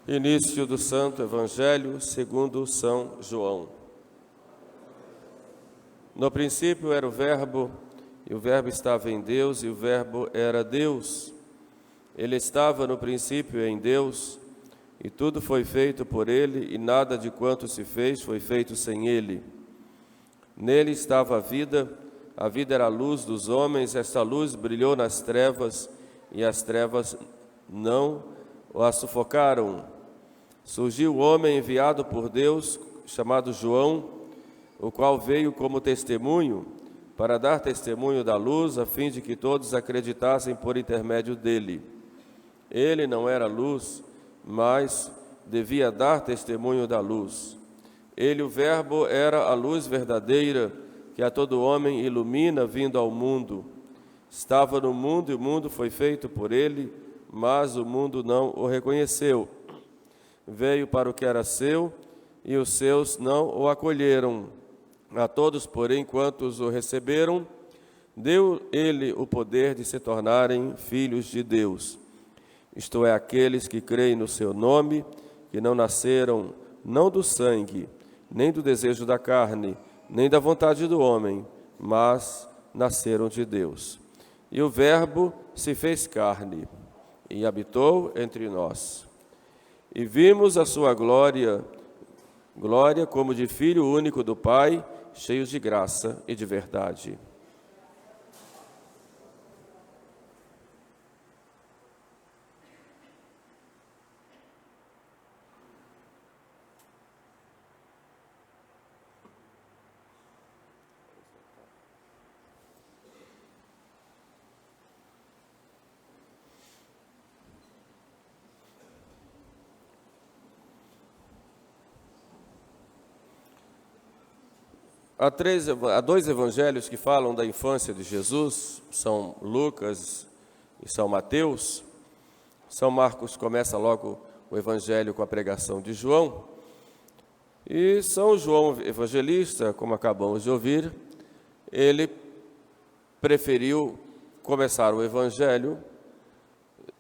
Início do Santo Evangelho segundo São João. No princípio era o Verbo, e o Verbo estava em Deus, e o Verbo era Deus. Ele estava no princípio em Deus, e tudo foi feito por ele, e nada de quanto se fez foi feito sem ele. Nele estava a vida era a luz dos homens, esta luz brilhou nas trevas, e as trevas não a sufocaram. Surgiu o homem enviado por Deus, chamado João, o qual veio como testemunho, para dar testemunho da luz, a fim de que todos acreditassem por intermédio dele. Ele não era luz, mas devia dar testemunho da luz. Ele, o Verbo, era a luz verdadeira, que a todo homem ilumina vindo ao mundo. Estava no mundo e o mundo foi feito por ele, mas o mundo não o reconheceu. Veio para o que era seu, e os seus não o acolheram. A todos, porém, quantos o receberam, deu ele o poder de se tornarem filhos de Deus. Isto é, aqueles que creem no seu nome, que não nasceram não do sangue, nem do desejo da carne, nem da vontade do homem, mas nasceram de Deus. E o Verbo se fez carne e habitou entre nós. E vimos a sua glória como de Filho único do Pai, cheios de graça e de verdade. Há dois evangelhos que falam da infância de Jesus, São Lucas e São Mateus. São Marcos começa logo o evangelho com a pregação de João. E São João Evangelista, como acabamos de ouvir, ele preferiu começar o evangelho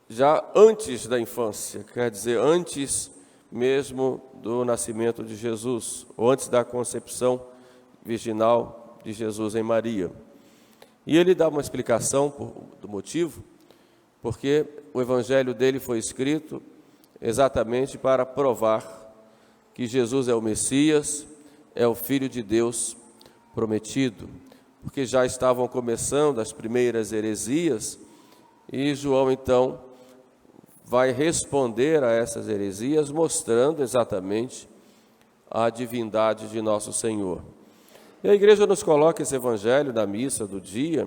já antes da infância, quer dizer, antes mesmo do nascimento de Jesus, ou antes da concepção virginal de Jesus em Maria. E ele dá uma explicação do motivo, porque o evangelho dele foi escrito exatamente para provar que Jesus é o Messias, é o Filho de Deus prometido, porque já estavam começando as primeiras heresias, e João então vai responder a essas heresias, mostrando exatamente a divindade de nosso Senhor. E a igreja nos coloca esse evangelho na missa do dia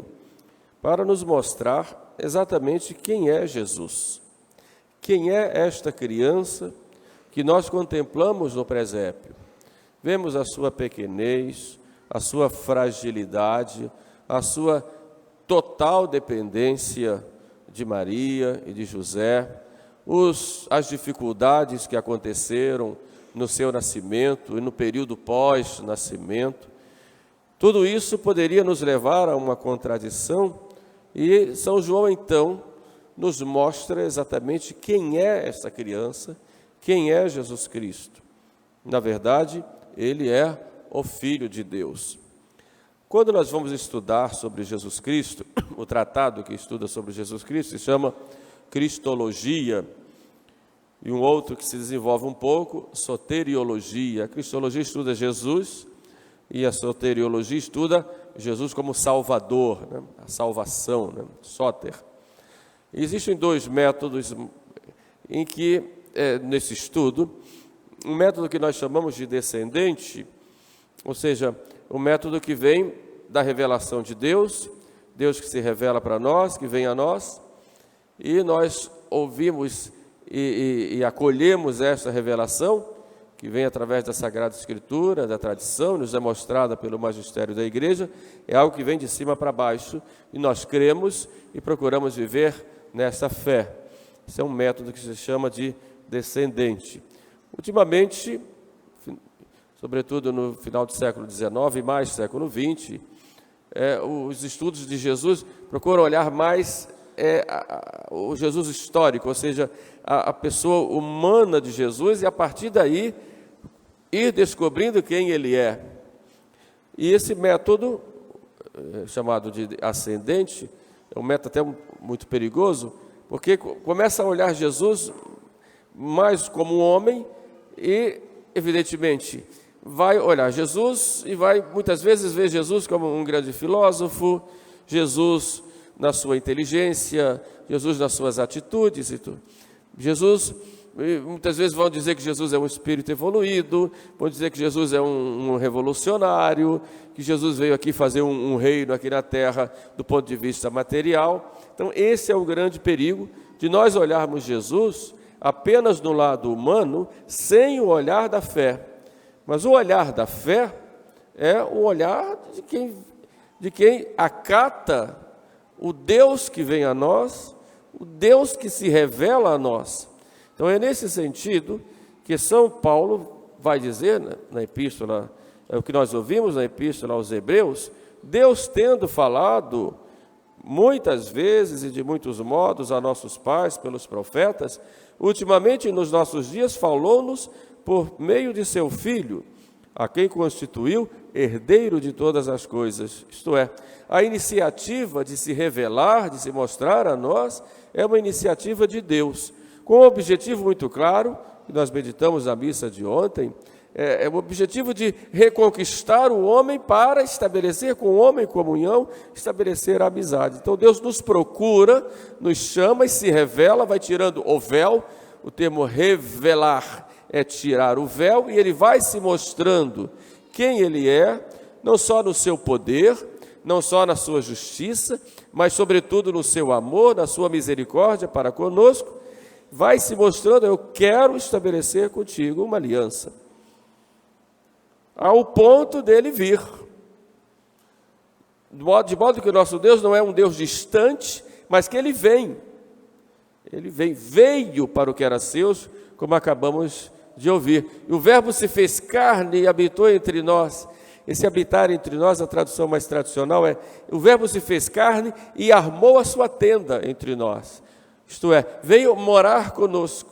para nos mostrar exatamente quem é Jesus. Quem é esta criança que nós contemplamos no presépio. Vemos a sua pequenez, a sua fragilidade, a sua total dependência de Maria e de José, as dificuldades que aconteceram no seu nascimento e no período pós-nascimento. Tudo isso poderia nos levar a uma contradição, e São João, então, nos mostra exatamente quem é essa criança, quem é Jesus Cristo. Na verdade, ele é o Filho de Deus. Quando nós vamos estudar sobre Jesus Cristo, o tratado que estuda sobre Jesus Cristo se chama Cristologia, e um outro que se desenvolve um pouco, Soteriologia. A Cristologia estuda Jesus, e a soteriologia estuda Jesus como Salvador, né? A salvação, né? Soter. Existem dois métodos em que, nesse estudo, um método que nós chamamos de descendente, ou seja, o método que vem da revelação de Deus, Deus que se revela para nós, que vem a nós, e nós ouvimos e acolhemos esta revelação, que vem através da Sagrada Escritura, da tradição, nos é mostrada pelo magistério da Igreja, é algo que vem de cima para baixo, e nós cremos e procuramos viver nessa fé. Esse é um método que se chama de descendente. Ultimamente, sobretudo no final do século XIX e mais século XX, os estudos de Jesus procuram olhar mais o Jesus histórico, ou seja, a pessoa humana de Jesus, e a partir daí ir descobrindo quem ele é. E esse método, chamado de ascendente, é um método até muito perigoso, porque começa a olhar Jesus mais como um homem e, evidentemente, vai olhar Jesus e vai muitas vezes ver Jesus como um grande filósofo, Jesus na sua inteligência, Jesus nas suas atitudes e tudo. Jesus, muitas vezes vão dizer que Jesus é um espírito evoluído, vão dizer que Jesus é um revolucionário, que Jesus veio aqui fazer um reino aqui na terra do ponto de vista material. Então esse é o grande perigo de nós olharmos Jesus apenas no lado humano, sem o olhar da fé. Mas o olhar da fé é o olhar de quem acata o Deus que vem a nós, o Deus que se revela a nós. Então é nesse sentido que São Paulo vai dizer na epístola, é o que nós ouvimos na epístola aos Hebreus, Deus tendo falado muitas vezes e de muitos modos a nossos pais pelos profetas, ultimamente nos nossos dias falou-nos por meio de seu Filho, a quem constituiu herdeiro de todas as coisas. Isto é, a iniciativa de se revelar, de se mostrar a nós, é uma iniciativa de Deus, com um objetivo muito claro, que nós meditamos na missa de ontem, é o objetivo de reconquistar o homem para estabelecer com o homem comunhão, estabelecer a amizade. Então Deus nos procura, nos chama e se revela, vai tirando o véu, o termo revelar é tirar o véu, e ele vai se mostrando quem ele é, não só no seu poder, não só na sua justiça, mas sobretudo no seu amor, na sua misericórdia para conosco, vai se mostrando, eu quero estabelecer contigo uma aliança, ao ponto dele vir, de modo que o nosso Deus não é um Deus distante, mas que ele veio para o que era seus, como acabamos de ouvir, e o verbo se fez carne e habitou entre nós. Esse habitar entre nós, a tradução mais tradicional é, o verbo se fez carne e armou a sua tenda entre nós, isto é, veio morar conosco,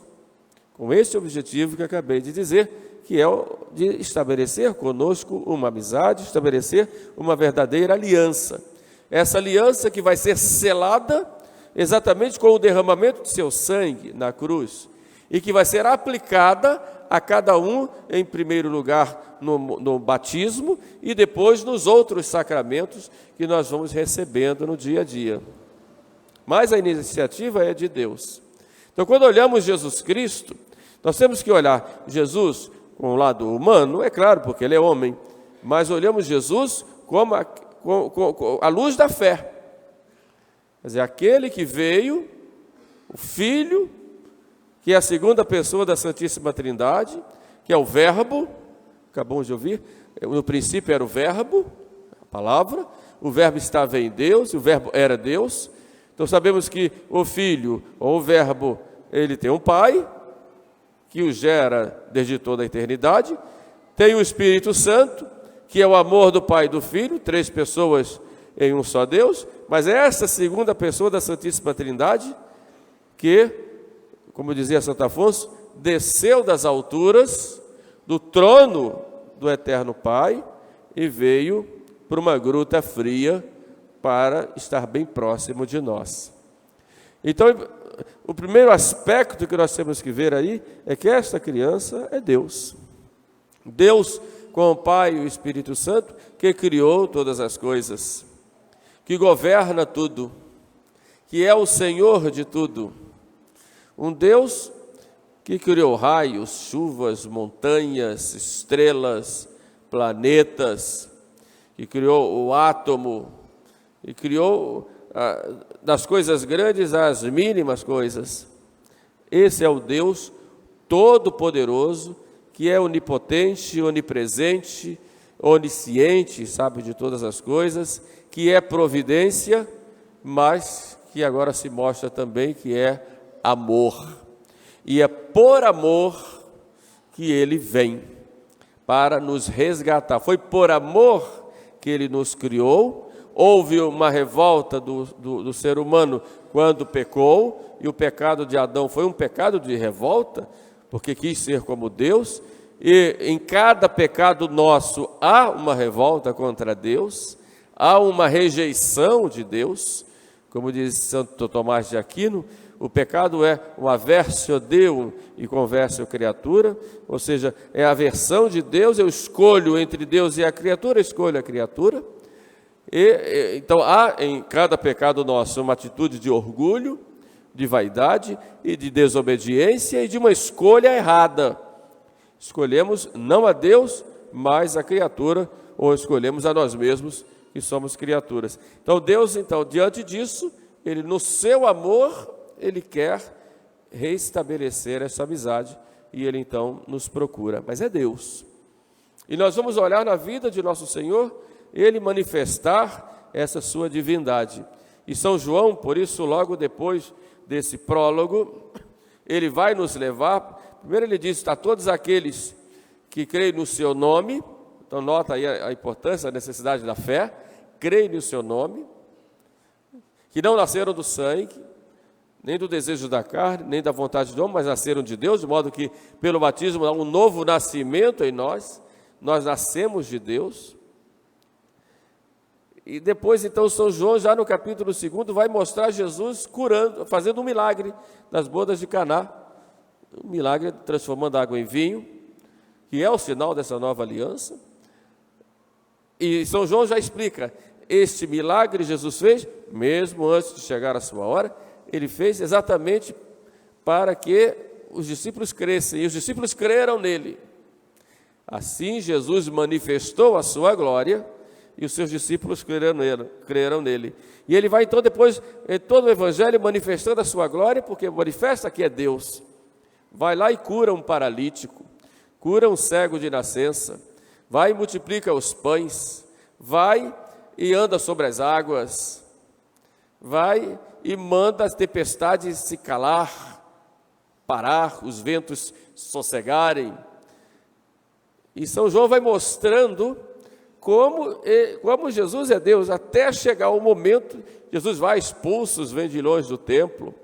com este objetivo que acabei de dizer, que é o de estabelecer conosco uma amizade, estabelecer uma verdadeira aliança. Essa aliança que vai ser selada exatamente com o derramamento de seu sangue na cruz, e que vai ser aplicada a cada um, em primeiro lugar, no batismo, e depois nos outros sacramentos que nós vamos recebendo no dia a dia. Mas a iniciativa é de Deus. Então, quando olhamos Jesus Cristo, nós temos que olhar Jesus com o lado humano, é claro, porque ele é homem, mas olhamos Jesus como a luz da fé. Quer dizer, aquele que veio, o Filho, que é a segunda pessoa da Santíssima Trindade, que é o Verbo, acabamos de ouvir, no princípio era o Verbo, a palavra, o Verbo estava em Deus, o Verbo era Deus. Então sabemos que o Filho, ou o Verbo, ele tem um Pai, que o gera desde toda a eternidade, tem o Espírito Santo, que é o amor do Pai e do Filho, 3 pessoas em um só Deus, mas é essa segunda pessoa da Santíssima Trindade que, como dizia Santo Afonso, desceu das alturas do trono do Eterno Pai e veio para uma gruta fria para estar bem próximo de nós. Então, o primeiro aspecto que nós temos que ver aí é que esta criança é Deus. Deus com o Pai e o Espírito Santo, que criou todas as coisas, que governa tudo, que é o Senhor de tudo. Um Deus que criou raios, chuvas, montanhas, estrelas, planetas, que criou o átomo, e criou das coisas grandes às mínimas coisas. Esse é o Deus Todo-Poderoso, que é onipotente, onipresente, onisciente, sabe de todas as coisas, que é providência, mas que agora se mostra também que é amor. E é por amor que ele vem para nos resgatar. Foi por amor que ele nos criou. Houve uma revolta do ser humano quando pecou, e o pecado de Adão foi um pecado de revolta, porque quis ser como Deus, e em cada pecado nosso há uma revolta contra Deus, há uma rejeição de Deus, como diz Santo Tomás de Aquino, o pecado é uma aversio Deum e conversio criatura, ou seja, é a aversão de Deus, eu escolho entre Deus e a criatura, escolho a criatura. Então há em cada pecado nosso uma atitude de orgulho, de vaidade e de desobediência e de uma escolha errada. Escolhemos não a Deus, mas a criatura, ou escolhemos a nós mesmos, que somos criaturas. Então Deus, diante disso, Ele no seu amor, Ele quer reestabelecer essa amizade e Ele então nos procura. Mas é Deus. E nós vamos olhar na vida de nosso Senhor, Ele manifestar essa sua divindade. E São João, por isso, logo depois desse prólogo, ele vai nos levar, primeiro ele diz, a todos aqueles que creem no seu nome, então nota aí a importância, a necessidade da fé, creem no seu nome, que não nasceram do sangue, nem do desejo da carne, nem da vontade do homem, mas nasceram de Deus, de modo que pelo batismo há um novo nascimento em nós nascemos de Deus. E depois, então, São João, já no capítulo 2, vai mostrar Jesus curando, fazendo um milagre nas bodas de Caná, um milagre transformando a água em vinho, que é o sinal dessa nova aliança. E São João já explica, este milagre Jesus fez, mesmo antes de chegar a sua hora, ele fez exatamente para que os discípulos crescem, e os discípulos creram nele. Assim, Jesus manifestou a sua glória, e os seus discípulos creram nele. E ele vai então depois, em todo o Evangelho, manifestando a sua glória, porque manifesta que é Deus. Vai lá e cura um paralítico, cura um cego de nascença, vai e multiplica os pães, vai e anda sobre as águas, vai e manda as tempestades se calar, parar, os ventos sossegarem. E São João vai mostrando como Jesus é Deus, até chegar o momento, Jesus vai expulso os vendilhões do templo,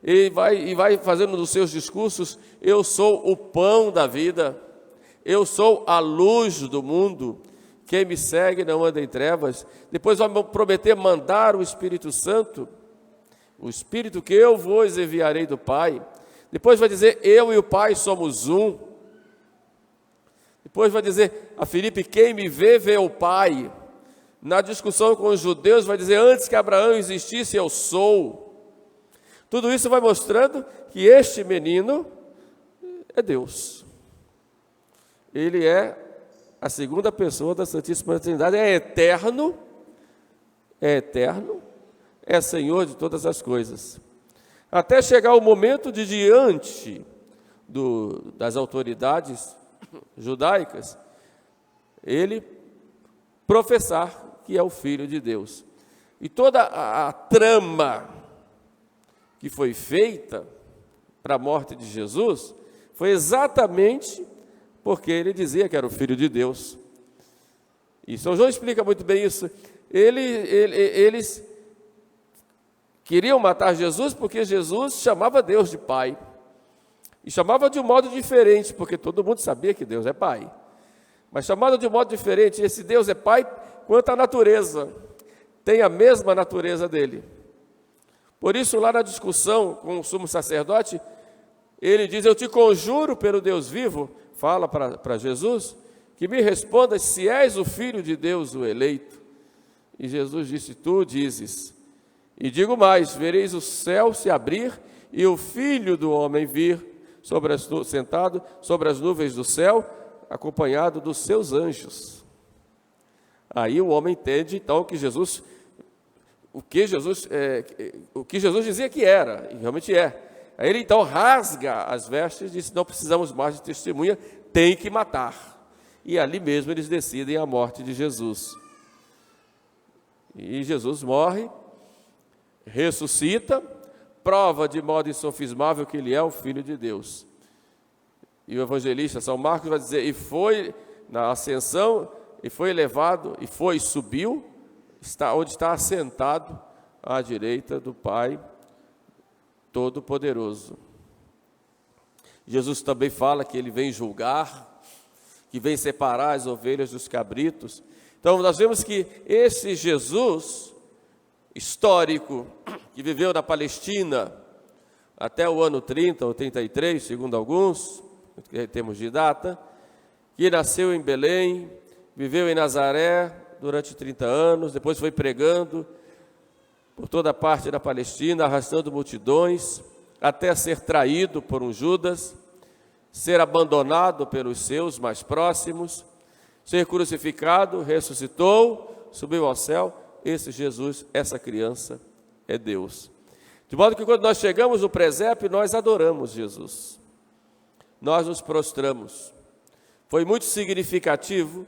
e vai fazendo nos seus discursos, eu sou o pão da vida, eu sou a luz do mundo, quem me segue não anda em trevas. Depois vai prometer mandar o Espírito Santo, o Espírito que eu vos enviarei do Pai. Depois vai dizer, eu e o Pai somos um. Depois vai dizer a Filipe, quem me vê, vê o Pai. Na discussão com os judeus vai dizer, antes que Abraão existisse, eu sou. Tudo isso vai mostrando que este menino é Deus. Ele é a segunda pessoa da Santíssima Trindade, é eterno, é Senhor de todas as coisas. Até chegar o momento de diante das autoridades judaicas, ele professar que é o Filho de Deus. E toda a trama que foi feita para a morte de Jesus foi exatamente porque ele dizia que era o Filho de Deus. E São João explica muito bem isso. Eles queriam matar Jesus porque Jesus chamava Deus de Pai. E chamava de um modo diferente, porque todo mundo sabia que Deus é Pai. Mas chamava de um modo diferente, esse Deus é Pai quanto à natureza. Tem a mesma natureza dele. Por isso, lá na discussão com o sumo sacerdote, ele diz, eu te conjuro pelo Deus vivo, fala para Jesus, que me respondas se és o Filho de Deus, o eleito. E Jesus disse, tu dizes. E digo mais, vereis o céu se abrir e o Filho do homem vir, sentado sobre as nuvens do céu, acompanhado dos seus anjos. Aí o homem entende, então, que Jesus, o que Jesus dizia que era, e realmente é. Aí ele então rasga as vestes e diz, não precisamos mais de testemunha, tem que matar. E ali mesmo eles decidem a morte de Jesus. E Jesus morre, ressuscita, prova de modo insofismável que ele é o Filho de Deus. E o evangelista São Marcos vai dizer, e foi na ascensão, e foi elevado, subiu, onde está assentado à direita do Pai, Todo-Poderoso. Jesus também fala que ele vem julgar, que vem separar as ovelhas dos cabritos. Então nós vemos que esse Jesus histórico, que viveu na Palestina até o ano 30 ou 33, segundo alguns, em termos de data, que nasceu em Belém, viveu em Nazaré durante 30 anos, depois foi pregando por toda a parte da Palestina, arrastando multidões, até ser traído por um Judas, ser abandonado pelos seus mais próximos, ser crucificado, ressuscitou, subiu ao céu. Esse Jesus, essa criança, é Deus. De modo que quando nós chegamos no presépio, nós adoramos Jesus. Nós nos prostramos. Foi muito significativa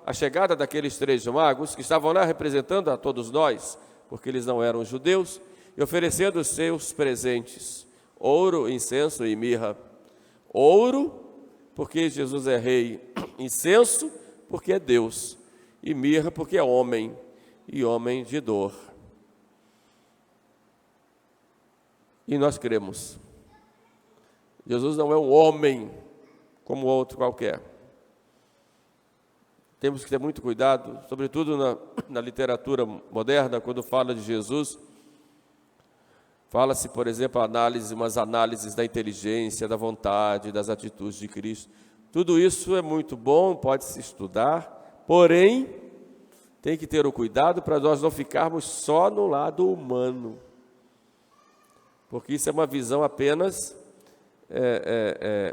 a chegada daqueles 3 magos, que estavam lá representando a todos nós, porque eles não eram judeus, e oferecendo os seus presentes, ouro, incenso e mirra. Ouro, porque Jesus é rei; incenso, porque é Deus; e mirra, porque é homem, e homem de dor. E nós cremos. Jesus não é um homem como outro qualquer. Temos que ter muito cuidado, sobretudo na literatura moderna, quando fala de Jesus. Fala-se, por exemplo, umas análises da inteligência, da vontade, das atitudes de Cristo. Tudo isso é muito bom, pode-se estudar, porém, tem que ter o cuidado para nós não ficarmos só no lado humano, porque isso é uma visão apenas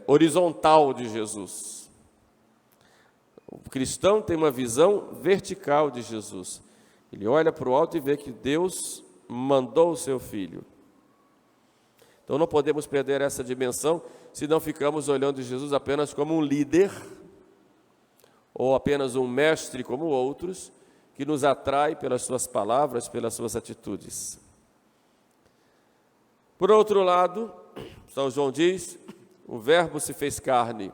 horizontal de Jesus. O cristão tem uma visão vertical de Jesus. Ele olha para o alto e vê que Deus mandou o seu Filho. Então não podemos perder essa dimensão, se não ficamos olhando Jesus apenas como um líder, ou apenas um mestre como outros, que nos atrai pelas suas palavras, pelas suas atitudes. Por outro lado, São João diz, o Verbo se fez carne.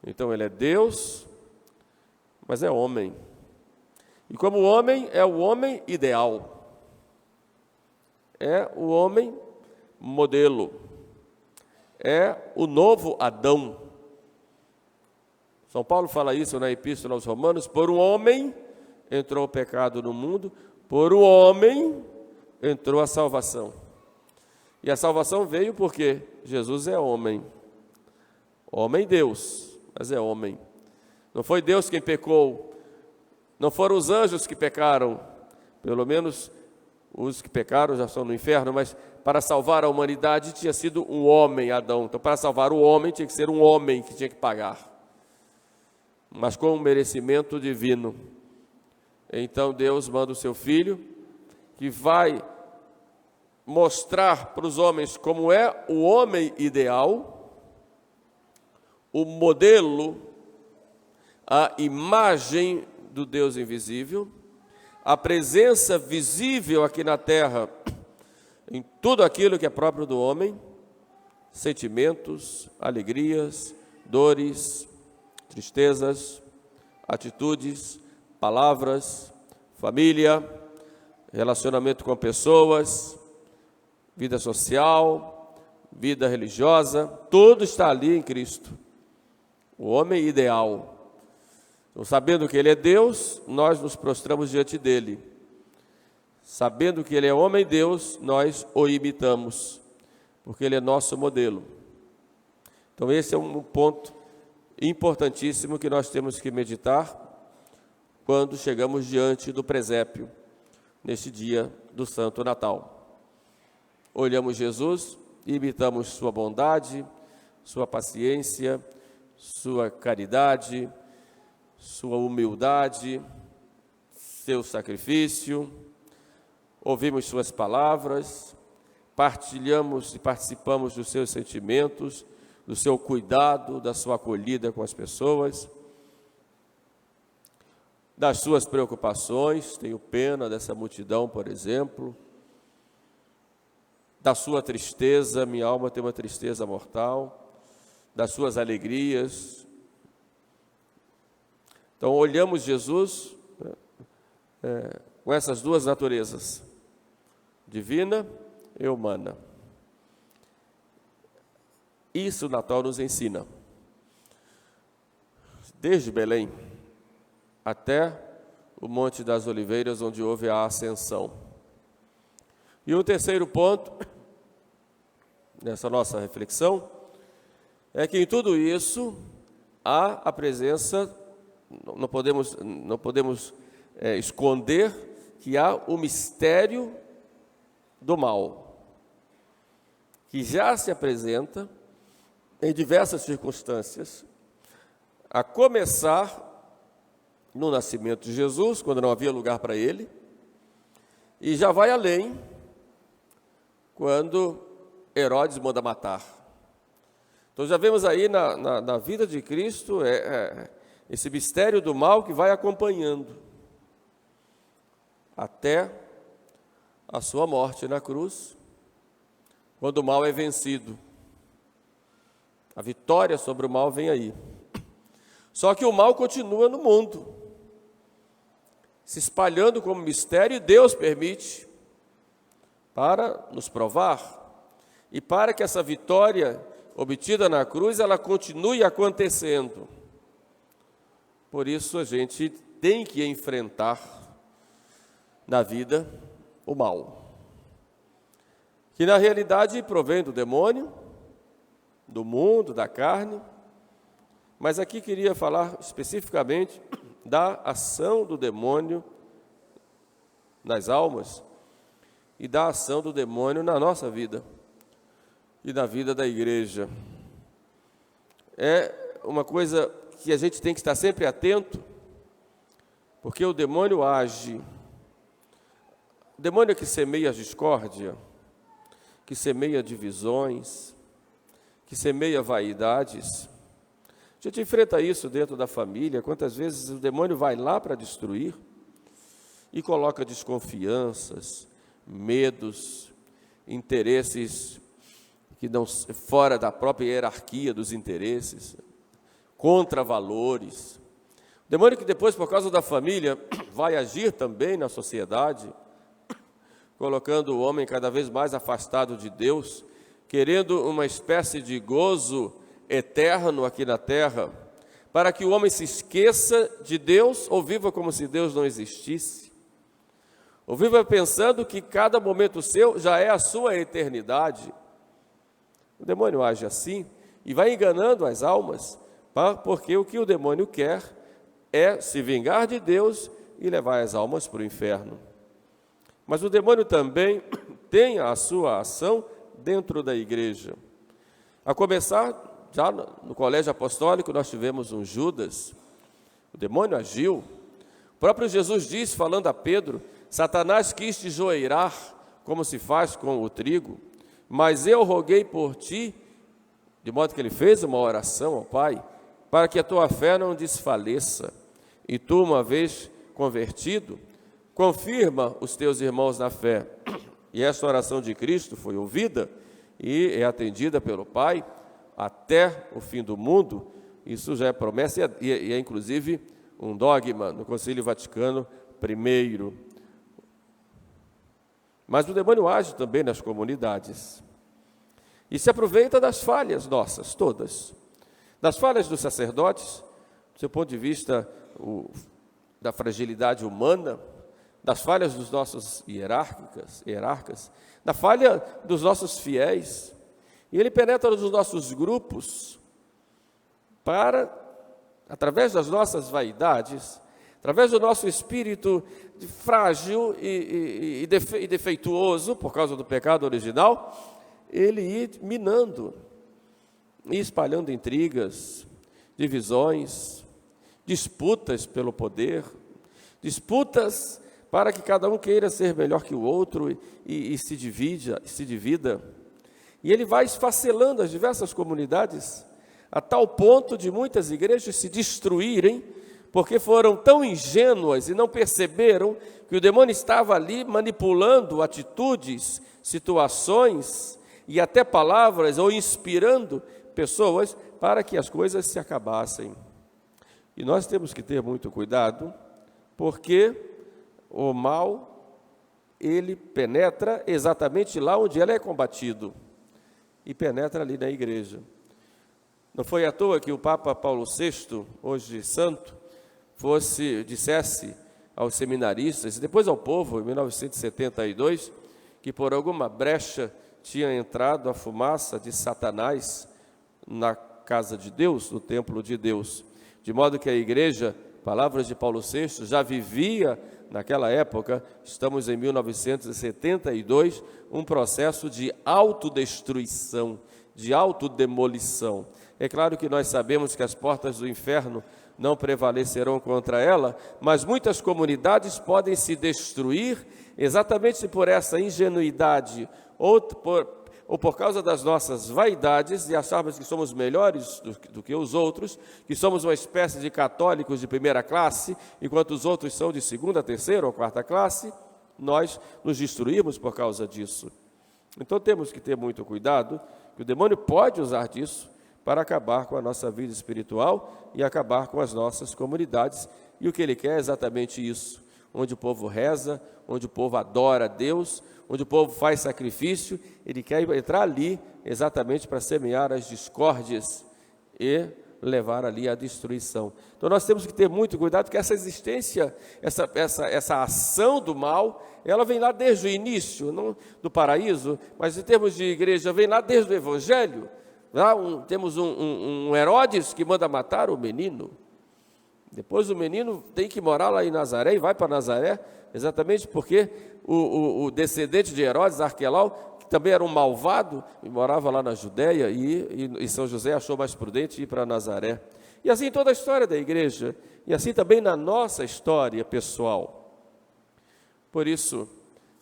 Então ele é Deus, mas é homem. E como homem, é o homem ideal. É o homem modelo. É o novo Adão. São Paulo fala isso na Epístola aos Romanos: por um homem entrou o pecado no mundo, por um homem entrou a salvação. E a salvação veio porque Jesus é homem. Homem Deus, mas é homem. Não foi Deus quem pecou, não foram os anjos que pecaram, pelo menos os que pecaram já estão no inferno, mas para salvar a humanidade tinha sido um homem, Adão. Então, para salvar o homem, tinha que ser um homem que tinha que pagar, mas com um merecimento divino. Então Deus manda o seu Filho, que vai mostrar para os homens como é o homem ideal, o modelo, a imagem do Deus invisível, a presença visível aqui na terra, em tudo aquilo que é próprio do homem, sentimentos, alegrias, dores, tristezas, atitudes, palavras, família, relacionamento com pessoas, vida social, vida religiosa, tudo está ali em Cristo. O homem ideal. Então, sabendo que Ele é Deus, nós nos prostramos diante dEle. Sabendo que Ele é homem e Deus, nós o imitamos, porque Ele é nosso modelo. Então esse é um ponto importantíssimo que nós temos que meditar quando chegamos diante do presépio, neste dia do Santo Natal. Olhamos Jesus e imitamos sua bondade, sua paciência, sua caridade, sua humildade, seu sacrifício, ouvimos suas palavras, partilhamos e participamos dos seus sentimentos, do seu cuidado, da sua acolhida com as pessoas, das suas preocupações. Tenho pena dessa multidão, por exemplo, da sua tristeza, minha alma tem uma tristeza mortal, das suas alegrias. Então olhamos Jesus com essas duas naturezas, divina e humana. Isso o Natal nos ensina. Desde Belém até o Monte das Oliveiras, onde houve a ascensão. E o terceiro ponto, nessa nossa reflexão, é que em tudo isso há a presença, não podemos esconder que há o mistério do mal, que já se apresenta em diversas circunstâncias, a começar no nascimento de Jesus, quando não havia lugar para ele, e já vai além, quando Herodes manda matar. Então já vemos aí na vida de Cristo esse mistério do mal que vai acompanhando até a sua morte na cruz, quando o mal é vencido. A vitória sobre o mal vem aí. Só que o mal continua no mundo, se espalhando como mistério, e Deus permite para nos provar e para que essa vitória obtida na cruz, ela continue acontecendo. Por isso a gente tem que enfrentar na vida o mal, que na realidade provém do demônio, do mundo, da carne, mas aqui queria falar especificamente da ação do demônio nas almas e da ação do demônio na nossa vida e na vida da igreja. É uma coisa que a gente tem que estar sempre atento, porque o demônio age. O demônio é que semeia a discórdia, que semeia divisões, que semeia vaidades. A gente enfrenta isso dentro da família. Quantas vezes o demônio vai lá para destruir e coloca desconfianças, medos, interesses que não fora da própria hierarquia dos interesses, contra valores. O demônio que depois, por causa da família, vai agir também na sociedade, colocando o homem cada vez mais afastado de Deus, querendo uma espécie de gozo eterno aqui na terra, para que o homem se esqueça de Deus ou viva como se Deus não existisse, ou viva pensando que cada momento seu já é a sua eternidade. O demônio age assim e vai enganando as almas, porque o que o demônio quer é se vingar de Deus e levar as almas para o inferno. Mas o demônio também tem a sua ação dentro da igreja. A começar, já no colégio apostólico, nós tivemos um Judas. O demônio agiu. O próprio Jesus disse, falando a Pedro: Satanás quis te joeirar, como se faz com o trigo, mas eu roguei por ti, de modo que ele fez uma oração ao Pai, para que a tua fé não desfaleça. E tu, uma vez convertido, confirma os teus irmãos na fé. E esta oração de Cristo foi ouvida e é atendida pelo Pai até o fim do mundo. Isso já é promessa e é inclusive um dogma no Concílio Vaticano I. Mas o demônio age também nas comunidades e se aproveita das falhas nossas, todas. Das falhas dos sacerdotes, do seu ponto de vista da fragilidade humana, das falhas dos nossos hierarcas, da falha dos nossos fiéis. E ele penetra nos nossos grupos para, através das nossas vaidades, através do nosso espírito frágil e defeituoso, por causa do pecado original, ele ir minando e espalhando intrigas, divisões, disputas pelo poder, disputas para que cada um queira ser melhor que o outro e se divida. E ele vai esfacelando as diversas comunidades, a tal ponto de muitas igrejas se destruírem, porque foram tão ingênuas e não perceberam que o demônio estava ali manipulando atitudes, situações e até palavras, ou inspirando pessoas para que as coisas se acabassem. E nós temos que ter muito cuidado, porque o mal ele penetra exatamente lá onde ele é combatido, e penetra ali na igreja. Não foi à toa que o Papa Paulo VI, hoje santo, dissesse aos seminaristas, e depois ao povo, em 1972, que por alguma brecha tinha entrado a fumaça de Satanás na casa de Deus, no templo de Deus, de modo que a igreja, palavras de Paulo VI, já vivia naquela época, estamos em 1972, um processo de autodestruição, de autodemolição. É claro que nós sabemos que as portas do inferno não prevalecerão contra ela, mas muitas comunidades podem se destruir exatamente por essa ingenuidade ou por causa das nossas vaidades, de acharmos que somos melhores do que os outros, que somos uma espécie de católicos de primeira classe, enquanto os outros são de segunda, terceira ou quarta classe, nós nos destruímos por causa disso. Então temos que ter muito cuidado, que o demônio pode usar disso para acabar com a nossa vida espiritual e acabar com as nossas comunidades, e o que ele quer é exatamente isso, onde o povo reza, onde o povo adora a Deus, onde o povo faz sacrifício, ele quer entrar ali exatamente para semear as discórdias e levar ali a destruição. Então nós temos que ter muito cuidado, porque essa existência, essa ação do mal, ela vem lá desde o início, não do paraíso, mas em termos de igreja, vem lá desde o Evangelho. Lá temos um Herodes que manda matar o menino. Depois o menino tem que morar lá em Nazaré e vai para Nazaré, exatamente porque o descendente de Herodes, Arquelau, que também era um malvado, e morava lá na Judéia, e São José achou mais prudente ir para Nazaré. E assim toda a história da igreja, e assim também na nossa história pessoal. Por isso,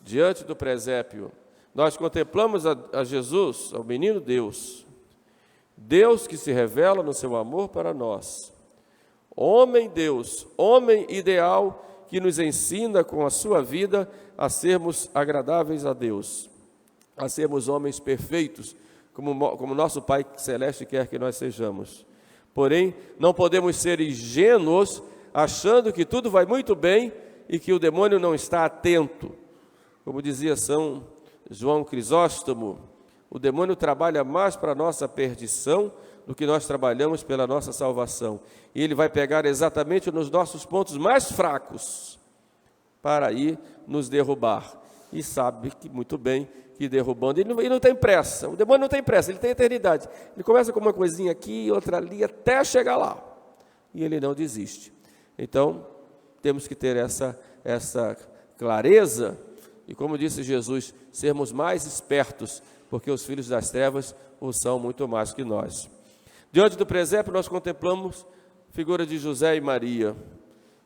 diante do presépio, nós contemplamos a Jesus, ao menino Deus, Deus que se revela no seu amor para nós, homem Deus, homem ideal, que nos ensina com a sua vida a sermos agradáveis a Deus, a sermos homens perfeitos, como nosso Pai Celeste quer que nós sejamos. Porém, não podemos ser ingênuos, achando que tudo vai muito bem e que o demônio não está atento. Como dizia São João Crisóstomo, o demônio trabalha mais para a nossa perdição do que nós trabalhamos pela nossa salvação. E ele vai pegar exatamente nos nossos pontos mais fracos para aí nos derrubar. E sabe que muito bem que derrubando, ele não tem pressa, o demônio não tem pressa, ele tem eternidade. Ele começa com uma coisinha aqui, outra ali, até chegar lá. E ele não desiste. Então, temos que ter essa clareza, e como disse Jesus, sermos mais espertos, porque os filhos das trevas o são muito mais que nós. Diante do presépio, nós contemplamos a figura de José e Maria,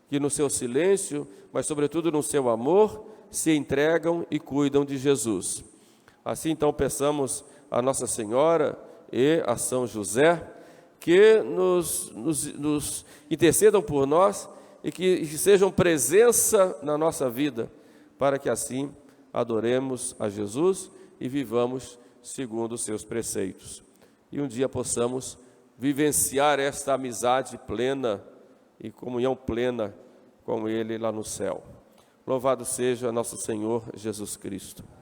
que no seu silêncio, mas sobretudo no seu amor, se entregam e cuidam de Jesus. Assim, então, peçamos a Nossa Senhora e a São José que nos intercedam por nós e que sejam presença na nossa vida, para que assim adoremos a Jesus e vivamos segundo os seus preceitos. E um dia possamos vivenciar esta amizade plena e comunhão plena com Ele lá no céu. Louvado seja nosso Senhor Jesus Cristo.